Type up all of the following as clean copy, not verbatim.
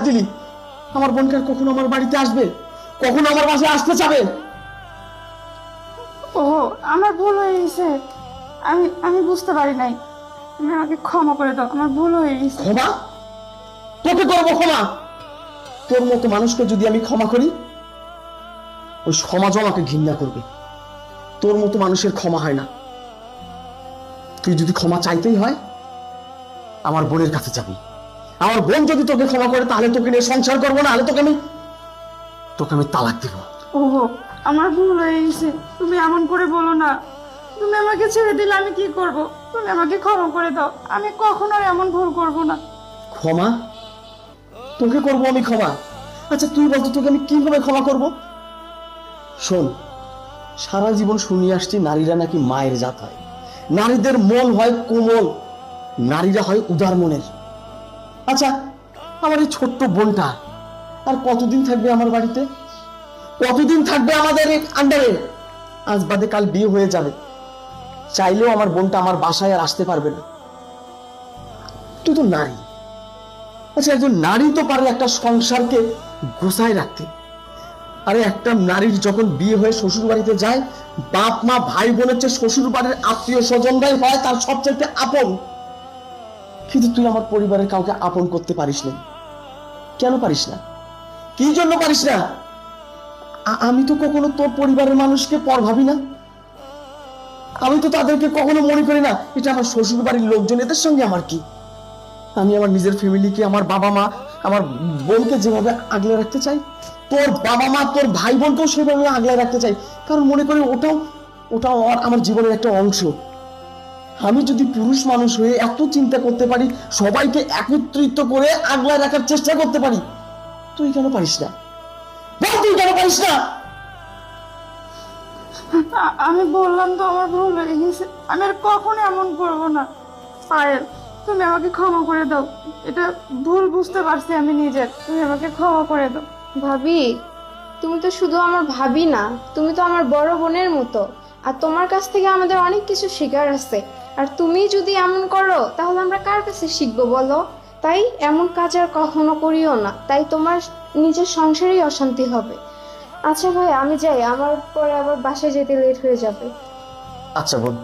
দিলি? আমার বোনকে আর কখনো আমার বাড়িতে আসবে? কখনো আমার বাসায় আসতে চাবে? ও আমার ভুল হয়ে গেছে, আমি আমি বুঝতে পারি নাই, তুমি আমাকে ক্ষমা করে দাও, আমার ভুল হয়ে গেছে। ক্ষমা? তোকে করবো ক্ষমা? তোর মতো মানুষকে যদি আমি ক্ষমা করি, ওই সমাজও আমাকে ঘৃণা করবে। তোর মতো মানুষের ক্ষমা হয় না। তুই যদি ক্ষমা চাইতেই হয়, আমার বোনের কাছে যাবি। আমার বোন যদি তোকে ক্ষমা করে, তাহলে তোকে নিয়ে সংসার করবো, না হলে তোকে আমি তালাক দিব। ও আমার ভুল হয়ে গেছে, তুমি এমন করে বলো না। তুমি আমাকে ছেড়ে দিলে আমি কি করব? তুমি আমাকে ক্ষমা করে দাও, আমি কখনো আর এমন ভুল করব না। ক্ষমা? তোকে করবো আমি ক্ষমা? আচ্ছা তুই বলতো, তোকে আমি কিভাবে ক্ষমা করব? শোন, সারা জীবন শুনিয়ে আসছি নারীরা নাকি মায়ের জাত হয়, নারীদের মন হয় কোমল, নারীরা হয় উদার মনের। আচ্ছা, আমার এই ছোট্ট বোনটা আর কতদিন থাকবে আমার বাড়িতে? কতদিন থাকবে আমাদের আন্ডারে? আজ বাদে কাল বিয়ে হয়ে যাবে, চাইলেও আমার বোনটা আমার বাসায় আর আসতে পারবে না। তুই তো নারী। আচ্ছা, একজন নারী তো পারে একটা সংসারকে গোছায় রাখতে। আরে একটা নারীর যখন বিয়ে হয়ে শ্বশুর বাড়িতে যায়, বাপ মা ভাই বোনের চেয়ে শ্বশুর বাড়ির আত্মীয় স্বজনরাই হয় তার সবচেয়ে আপন। কিন্তু তুই আমার পরিবারের কাউকে আপন করতে পারিস না। কেন পারিস না? কি জন্য পারিস না? আমি তো কখনো তোর পরিবারের মানুষকে পর ভাবি না। আমি তো তাদেরকে কখনো মনে করি না এটা আমার শ্বশুর বাড়ির লোকজন, এদের সঙ্গে আমার কি? আমি আমার নিজের ফ্যামিলিকে, আমার বাবা মা, আমার বোনকে যেভাবে আগলে রাখতে চাই, তোর বাবা মা তোর ভাই বোনকেও সেভাবে আগলে রাখতে চাই। কারণ মনে করি ওটাও ওটাও আমার জীবনের একটা অংশ। আমি যদি পুরুষ মানুষ হয়ে এত চিন্তা করতে পারি, সবাইকে একত্রিত করে আগলায় রাখার চেষ্টা করতে পারি, তুই কেন পারিস না? বল, তুই কেন পারিস না? আমি বললাম তো আমার ভুল হয়ে গেছে, আমি আর কখনো এমন করবো না। পায়েল, তুমি আমাকে ক্ষমা করে দাও, এটা ভুল বুঝতে পারছি আমি নিজের, তুমি আমাকে ক্ষমা করে দাও। ভাবি, তুমি তো শুধু আমার ভাবি না, তুমি তো আমার বড় বোনের মতো। আর তোমার কাছ থেকে আমাদের অনেক কিছু শেখার আছে। আর তুমি যদি এমন করো তাহলে আমরা কার কাছে শিখবো বলো? তাই এমন কাজ আর কখনো করিও না, তাই তোমার নিজের সংসারেই অশান্তি হবে। আচ্ছা ভাই, আমি যাই, আমার পরে আবার বাসায় যেতে লেট হয়ে যাবে। আচ্ছা বোন,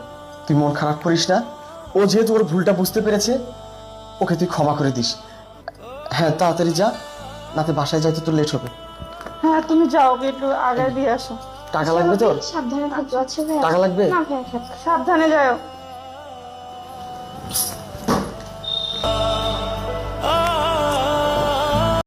তুই মন খারাপ করিস না। ও যেহেতু ওর ভুলটা বুঝতে পেরেছে, ওকে তুই ক্ষমা করে দিস। হ্যাঁ, তাড়াতাড়ি যা, নাতে বাসায় যাইতে তোর লেট হবে। হ্যাঁ তুমি যাও, ওকে একটু আগে দিয়ে আসো। টাকা লাগবে তোর? সাবধানে থাকো। আচ্ছা ভাই, টাকা লাগবে? না ভাই, সাবধানে যাও।